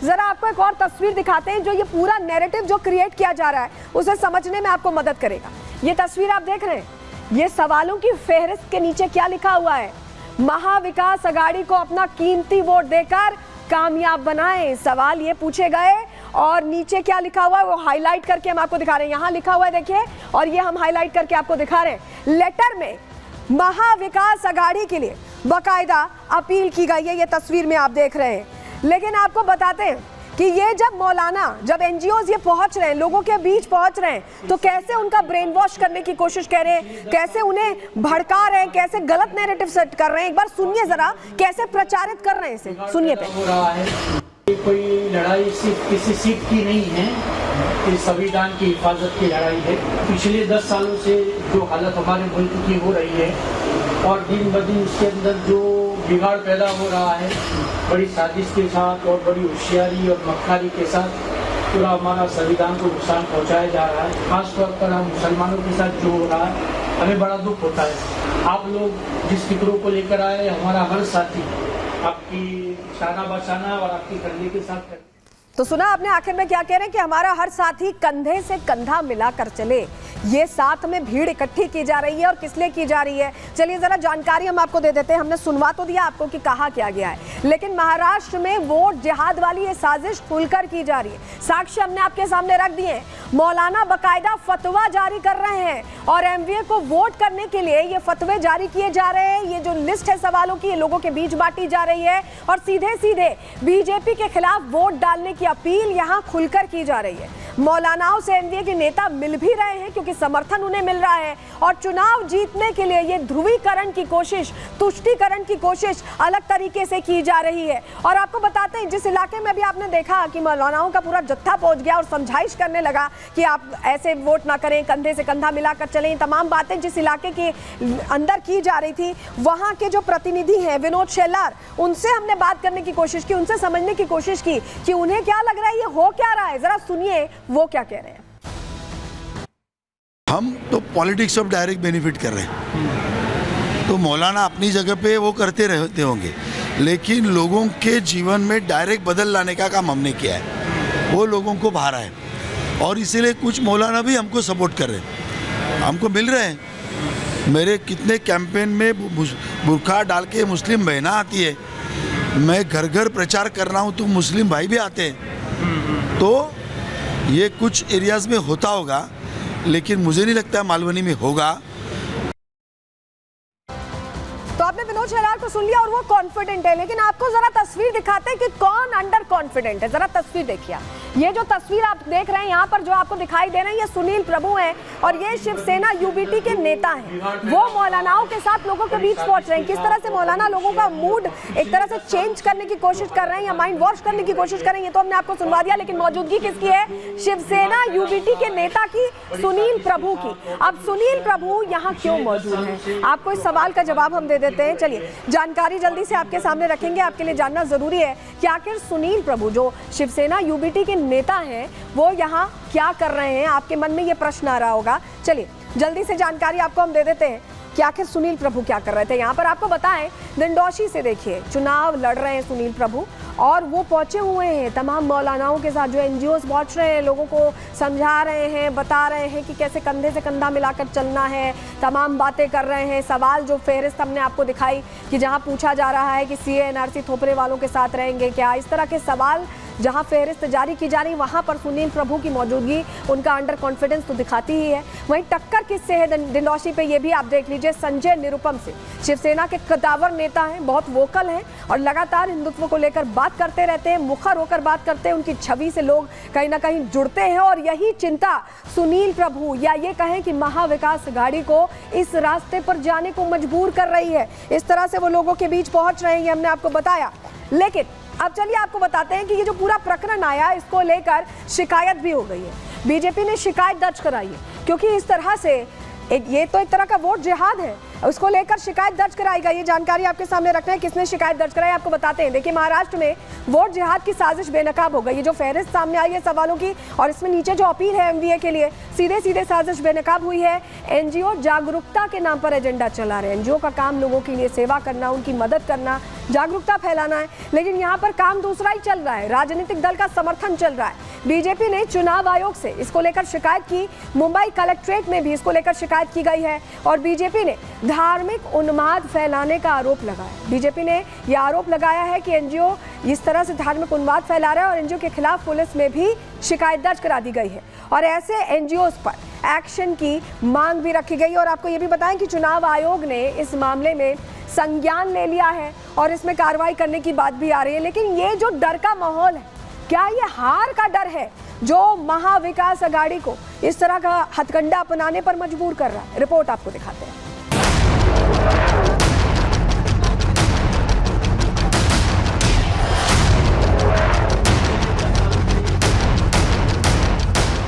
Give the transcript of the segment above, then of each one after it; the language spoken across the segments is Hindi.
जरा आपको एक और तस्वीर दिखाते हैं जो ये पूरा नैरेटिव जो क्रिएट किया जा रहा है उसे समझने में आपको मदद करेगा। ये तस्वीर आप देख रहे हैं, ये सवालों की फेहरिस्त के नीचे क्या लिखा हुआ है? महाविकास अघाड़ी को अपना कीमती वोट देकर कामयाब बनाएं, सवाल ये पूछे गए। और नीचे क्या लिखा हुआ है वो हाईलाइट करके हम आपको दिखा रहे हैं। यहाँ लिखा हुआ है देखिए, और ये हम हाईलाइट करके आपको दिखा रहे हैं। लेटर में महाविकास अघाड़ी के लिए बाकायदा अपील की गई है, ये तस्वीर में आप देख रहे हैं। लेकिन आपको बताते हैं कि ये जब एनजीओज ये पहुंच रहे हैं, लोगों के बीच पहुंच रहे हैं, तो कैसे उनका ब्रेन वॉश करने की कोशिश कर रहे हैं, कैसे उन्हें भड़का रहे हैं, कैसे गलत नैरेटिव सेट कर रहे हैं। एक बार सुनिए जरा कैसे प्रचारित कर रहे हैं इसे, सुनिए पे। कोई लड़ाई सिर्फ किसी सीट की नहीं है, ये संविधान की हिफाजत की लड़ाई है। पिछले 10 सालों से जो हालत हमारे मुल्क की हो रही है और दिन ब दिन उसके अंदर जो बिगाड़ पैदा हो रहा है, बड़ी साजिश के साथ और बड़ी होशियारी और मक्कारी के साथ पूरा हमारा संविधान को नुकसान पहुंचाया जा रहा है। खासतौर पर हम मुसलमानों के साथ जो हो रहा है, हमें बड़ा दुख होता है। आप लोग जिस फिक्रों को लेकर आए, हमारा हर साथी आपकी शाना बशाना और आपकी कंधे के साथ। तो सुना आपने आखिर में क्या कह रहे हैं कि हमारा हर साथी कंधे से कंधा मिलाकर चले। ये साथ में भीड़ इकट्ठी की जा रही है और किस लिए की जा रही है, चलिए जरा जानकारी हम आपको दे देते हैं। हमने सुनवा तो दिया आपको कि कहा क्या गया है, लेकिन महाराष्ट्र में वोट जिहाद वाली ये साजिश खुलकर की जा रही है। साक्ष्य हमने आपके सामने रख दिए। मौलाना बकायदा फतवा जारी कर रहे हैं और एमवीए को वोट करने के लिए ये फतवे जारी किए जा रहे हैं। ये जो लिस्ट है सवालों की, ये लोगों के बीच बांटी जा रही है और सीधे सीधे बीजेपी के खिलाफ वोट डालने की अपील यहां खुलकर की जा रही है। मौलानाओं से एनडीए के नेता मिल भी रहे हैं क्योंकि समर्थन उन्हें मिल रहा है और चुनाव जीतने के लिए ये ध्रुवीकरण की कोशिश, तुष्टीकरण की कोशिश अलग तरीके से की जा रही है। और आपको बताते हैं, जिस इलाके में भी आपने देखा कि मौलानाओं का पूरा जत्था पहुंच गया और समझाइश करने लगा कि आप ऐसे वोट ना करें, कंधे से कंधा मिलाकर चलें, तमाम बातें जिस इलाके के अंदर की जा रही थी, वहां के जो प्रतिनिधि हैं विनोद शेलार, उनसे हमने बात करने की कोशिश की, उनसे समझने की कोशिश की कि उन्हें क्या लग रहा है, ये हो क्या रहा है। जरा सुनिए वो क्या कह रहे हैं। हम तो पॉलिटिक्स ऑफ डायरेक्ट बेनिफिट कर रहे हैं, तो मौलाना अपनी जगह पे वो करते रहते होंगे, लेकिन लोगों के जीवन में डायरेक्ट बदल लाने का काम हमने किया है, वो लोगों को भारा है। और इसीलिए कुछ मौलाना भी हमको सपोर्ट कर रहे हैं, हमको मिल रहे हैं। मेरे कितने कैंपेन में बुर्का डाल के मुस्लिम बहना आती है, मैं घर घर प्रचार कर रहा हूँ तो मुस्लिम भाई भी आते हैं। तो ये कुछ एरियाज़ में होता होगा, लेकिन मुझे नहीं लगता मालवनी में होगा। तो आपने विनोद शेलार को सुन लिया और वो कॉन्फिडेंट है, लेकिन आपको जरा तस्वीर दिखाते हैं कि कौन अंडर कॉन्फिडेंट है। जरा तस्वीर देखिए। ये जो तस्वीर आप देख रहे हैं यहाँ पर जो आपको दिखाई दे रहे हैं, ये सुनील प्रभु हैं और ये शिवसेना यूबीटी के नेता हैं। वो मौलानाओं के साथ लोगों के बीच पहुंच रहे हैं। किस तरह से मौलाना लोगों का मूड एक तरह से चेंज करने की कोशिश कर रहे हैं या माइंड वॉश करने की कोशिश कर रहे हैं, ये तो हमने आपको सुनवा दिया। लेकिन मौजूदगी किसकी है? शिवसेना यूबीटी के नेता की, सुनील प्रभु की। अब सुनील प्रभु यहाँ क्यों मौजूद हैं, आपको इस सवाल का जवाब हम दे देते हैं। चलिए जानकारी जल्दी से आपके सामने रखेंगे। आपके लिए जानना जरूरी है कि आखिर सुनील प्रभु जो शिवसेना यूबीटी के नेता हैं वो यहाँ क्या कर रहे हैं। आपके मन में ये प्रश्न आ रहा होगा। चलिए जल्दी से जानकारी आपको हम दे देते हैं कि आखिर सुनील प्रभु क्या कर रहे थे। यहाँ पर आपको बताएं, दिंडोशी से देखिए चुनाव लड़ रहे हैं सुनील प्रभु और वो पहुंचे हुए हैं तमाम मौलानाओं के साथ, जो एनजीओज पहुंच रहे हैं, लोगों को समझा रहे हैं, बता रहे हैं कि कैसे कंधे से कंधा मिलाकर चलना है, तमाम बातें कर रहे हैं। सवाल जो फेहरिस्त हमने आपको दिखाई कि जहां पूछा जा रहा है कि सीए एनआरसी थोपने वालों के साथ रहेंगे क्या, इस तरह के सवाल जहां फेहरिस्त जारी की जा रही, वहां पर सुनील प्रभु की मौजूदगी उनका अंडर कॉन्फिडेंस तो दिखाती ही है। वहीं टक्कर किससे है दिंडोशी पे, ये भी आप देख लीजिए, संजय निरुपम से। शिवसेना के कदावर नेता हैं, बहुत वोकल हैं और लगातार हिंदुत्व को लेकर बात करते रहते हैं, मुखर होकर बात करते हैं। उनकी छवि से लोग कहीं ना कहीं जुड़ते हैं और यही चिंता सुनील प्रभु या ये कहें कि महाविकास अघाड़ी को इस रास्ते पर जाने को मजबूर कर रही है। इस तरह से वो लोगों के बीच पहुंच रहे हैं, ये हमने आपको बताया। लेकिन अब चलिए आपको बताते हैं कि ये जो पूरा प्रकरण आया, इसको लेकर शिकायत भी हो गई है। बीजेपी ने शिकायत दर्ज कराई है क्योंकि इस तरह से ये तो एक तरह का वोट जिहाद है, उसको लेकर शिकायत दर्ज कराई गई। ये जानकारी आपके सामने रखना है, किसने शिकायत दर्ज कराई आपको बताते हैं। देखिए, महाराष्ट्र में वोट जिहाद की साजिश बेनकाब हो गई। ये जो फहरिस्त सामने आई है सवालों की, और इसमें नीचे जो अपील है एमवीए के लिए, सीधे सीधे साजिश बेनकाब हुई है। एनजीओ जागरूकता के नाम पर एजेंडा चला रहे हैं। एनजीओ का काम लोगों के लिए सेवा करना, उनकी मदद करना, जागरूकता फैलाना है, लेकिन यहाँ पर काम दूसरा ही चल रहा है। राजनीतिक दल का समर्थन चल रहा है। बीजेपी ने चुनाव आयोग से इसको लेकर शिकायत की, मुंबई कलेक्ट्रेट में भी इसको लेकर शिकायत की गई है, और बीजेपी ने धार्मिक उन्माद फैलाने का आरोप लगाया। बीजेपी ने यह आरोप लगाया है कि एनजीओ इस तरह से धार्मिक उन्माद फैला रहा है, और एनजीओ के खिलाफ पुलिस में भी शिकायत दर्ज करा दी गई है, और ऐसे एनजीओ पर एक्शन की मांग भी रखी गई। और आपको ये भी बताएं कि चुनाव आयोग ने इस मामले में संज्ञान ले लिया है और इसमें कार्रवाई करने की बात भी आ रही है। लेकिन ये जो डर का माहौल है, क्या ये हार का डर है जो महाविकास अघाड़ी को इस तरह का हथकंडा अपनाने पर मजबूर कर रहा है? रिपोर्ट आपको दिखाते हैं।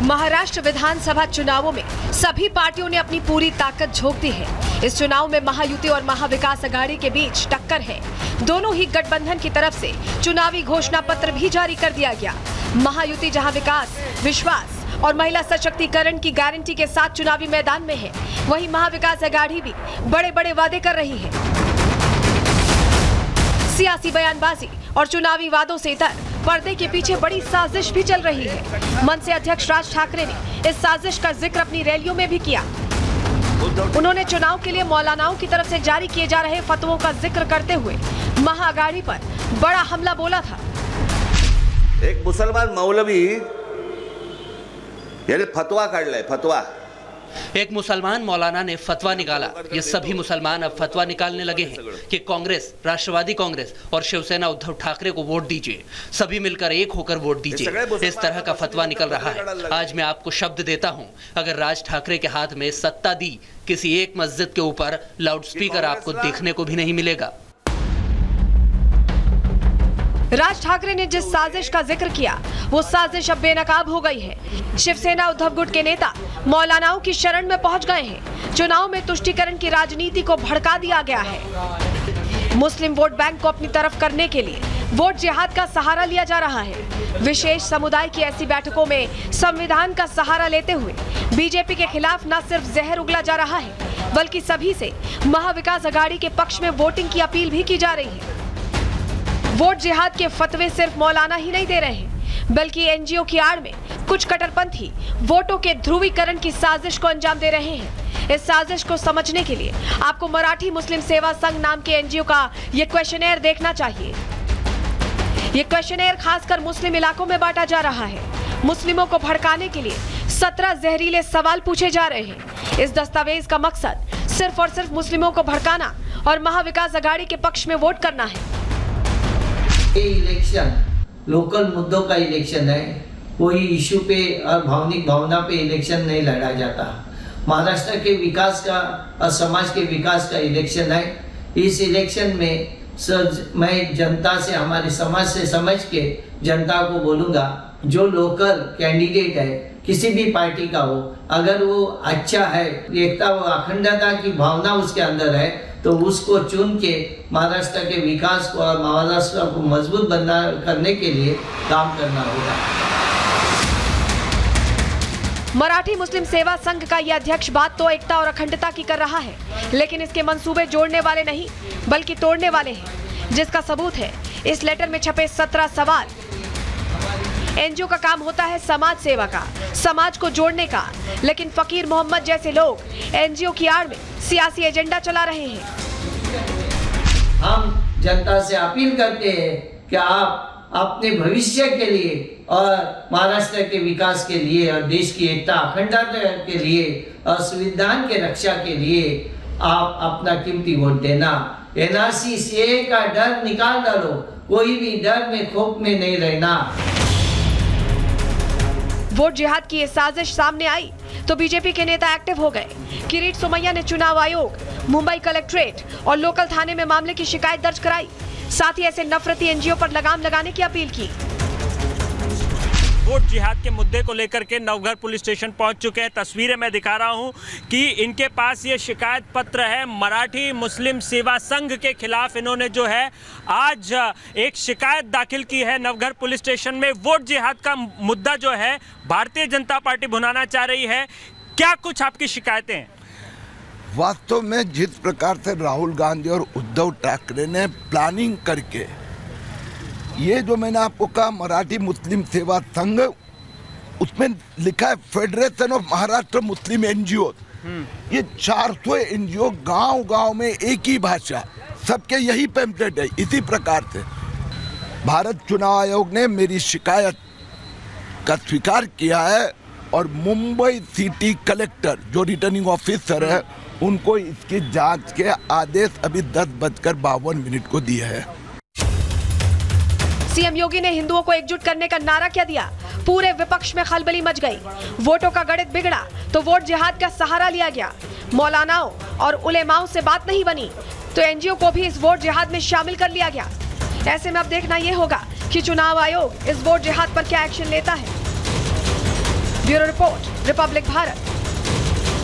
महाराष्ट्र विधानसभा चुनावों में सभी पार्टियों ने अपनी पूरी ताकत झोंक दी है। इस चुनाव में महायुति और महाविकास अघाड़ी के बीच टक्कर है। दोनों ही गठबंधन की तरफ से चुनावी घोषणा पत्र भी जारी कर दिया गया। महायुति जहां विकास, विश्वास और महिला सशक्तिकरण की गारंटी के साथ चुनावी मैदान में है, वहीं महाविकास अघाड़ी भी बड़े बड़े वादे कर रही है। सियासी बयानबाजी और चुनावी वादों से इतर पर्दे के पीछे बड़ी साजिश भी चल रही है। मनसे अध्यक्ष राज ठाकरे ने इस साजिश का जिक्र अपनी रैलियों में भी किया। उन्होंने चुनाव के लिए मौलानाओं की तरफ से जारी किए जा रहे फतवों का जिक्र करते हुए महाअघाड़ी पर बड़ा हमला बोला था। एक मुसलमान मौलवी यानी फतवा काढलाय, फतवा। एक मुसलमान मौलाना ने फतवा निकाला। ये सभी मुसलमान अब फतवा निकालने लगे हैं कि कांग्रेस, राष्ट्रवादी कांग्रेस और शिवसेना उद्धव ठाकरे को वोट दीजिए, सभी मिलकर एक होकर वोट दीजिए। इस तरह का फतवा निकल रहा है। आज मैं आपको शब्द देता हूं, अगर राज ठाकरे के हाथ में सत्ता दी, किसी एक मस्जिद के ऊपर लाउडस्पीकर आपको देखने को भी नहीं मिलेगा। राज ठाकरे ने जिस साजिश का जिक्र किया, वो साजिश अब बेनकाब हो गई है। शिवसेना उद्धव गुट के नेता मौलानाओं की शरण में पहुंच गए हैं। चुनाव में तुष्टीकरण की राजनीति को भड़का दिया गया है। मुस्लिम वोट बैंक को अपनी तरफ करने के लिए वोट जिहाद का सहारा लिया जा रहा है। विशेष समुदाय की ऐसी बैठकों में संविधान का सहारा लेते हुए बीजेपी के खिलाफ न सिर्फ जहर उगला जा रहा है, बल्कि सभी से महाविकास अघाड़ी के पक्ष में वोटिंग की अपील भी की जा रही है। वोट जिहाद के फतवे सिर्फ मौलाना ही नहीं दे रहे हैं, बल्कि एनजीओ की आड़ में कुछ कट्टरपंथी वोटों के ध्रुवीकरण की साजिश को अंजाम दे रहे हैं। इस साजिश को समझने के लिए आपको मराठी मुस्लिम सेवा संघ नाम के एनजीओ का ये क्वेश्चनेयर देखना चाहिए। ये क्वेश्चनेयर खासकर मुस्लिम इलाकों में बांटा जा रहा है। मुस्लिमों को भड़काने के लिए 17 जहरीले सवाल पूछे जा रहे हैं। इस दस्तावेज का मकसद सिर्फ और सिर्फ मुस्लिमों को भड़काना और महाविकास अघाड़ी के पक्ष में वोट करना है। ये इलेक्शन लोकल मुद्दों का इलेक्शन है, कोई इशू पे और भावनिक भावना पे इलेक्शन नहीं लड़ा जाता। महाराष्ट्र के विकास का और समाज के विकास का इलेक्शन है। इस इलेक्शन में मैं जनता से, हमारे समाज से समझ के जनता को बोलूँगा, जो लोकल कैंडिडेट है किसी भी पार्टी का हो, अगर वो अच्छा है, एकता व अखंडता की भावना उसके अंदर है, तो उसको चुन के महाराष्ट्र के विकास को और महाराष्ट्र को मजबूत करने के लिए काम करना होगा। मराठी मुस्लिम सेवा संघ का यह अध्यक्ष बात तो एकता और अखंडता की कर रहा है, लेकिन इसके मंसूबे जोड़ने वाले नहीं बल्कि तोड़ने वाले हैं, जिसका सबूत है इस लेटर में छपे 17 सवाल। एनजीओ का काम होता है समाज सेवा का, समाज को जोड़ने का, लेकिन फकीर मोहम्मद जैसे लोग एनजीओ की आड़ में सियासी एजेंडा चला रहे हैं। हम जनता से अपील करते हैं कि आप अपने भविष्य के लिए और महाराष्ट्र के विकास के लिए और देश की एकता अखंडता के लिए और संविधान के रक्षा के लिए आप अपना कीमती वोट देना। एनआरसी सीए का डर निकाल डालो, कोई भी डर में खौफ में नहीं रहना। वोट जिहाद की ये साजिश सामने आई तो बीजेपी के नेता एक्टिव हो गए। किरीट सोमैया ने चुनाव आयोग, मुंबई कलेक्ट्रेट और लोकल थाने में मामले की शिकायत दर्ज कराई। साथ ही ऐसे नफरती एनजीओ पर लगाम लगाने की अपील की। वोट जिहाद के मुद्दे को लेकर के नवघर पुलिस स्टेशन पहुंच चुके हैं। तस्वीरें मैं दिखा रहा हूं कि इनके पास ये शिकायत पत्र है। मराठी मुस्लिम सेवा संघ के खिलाफ इन्होंने जो है आज एक शिकायत दाखिल की है नवघर पुलिस स्टेशन में। वोट जिहाद का मुद्दा जो है भारतीय जनता पार्टी भुनाना चाह रही है। क्या कुछ आपकी शिकायतें हैं? वास्तव में जिस प्रकार से राहुल गांधी और उद्धव ठाकरे ने प्लानिंग करके ये जो मैंने आपको कहा मराठी मुस्लिम सेवा संघ, उसमें लिखा है federation of Maharashtra Muslim NGO. ये 400 एनजीओ गांव-गांव में एक ही भाषा, सबके यही पैम्फलेट है। इसी प्रकार से भारत चुनाव आयोग ने मेरी शिकायत का स्वीकार किया है और मुंबई सिटी कलेक्टर जो रिटर्निंग ऑफिसर है उनको इसकी जांच के आदेश अभी 10:52 को दिए हैं। सीएम योगी ने हिंदुओं को एकजुट करने का नारा क्या दिया? पूरे विपक्ष में खलबली मच गई। वोटों का गणित बिगड़ा तो वोट जिहाद का सहारा लिया गया। मौलानाओं और उलेमाओं से बात नहीं बनी तो एनजीओ को भी इस वोट जिहाद में शामिल कर लिया गया। ऐसे में अब देखना यह होगा कि चुनाव आयोग इस वोट जिहाद पर क्या एक्शन लेता है। Bureau report, Republic Bharat.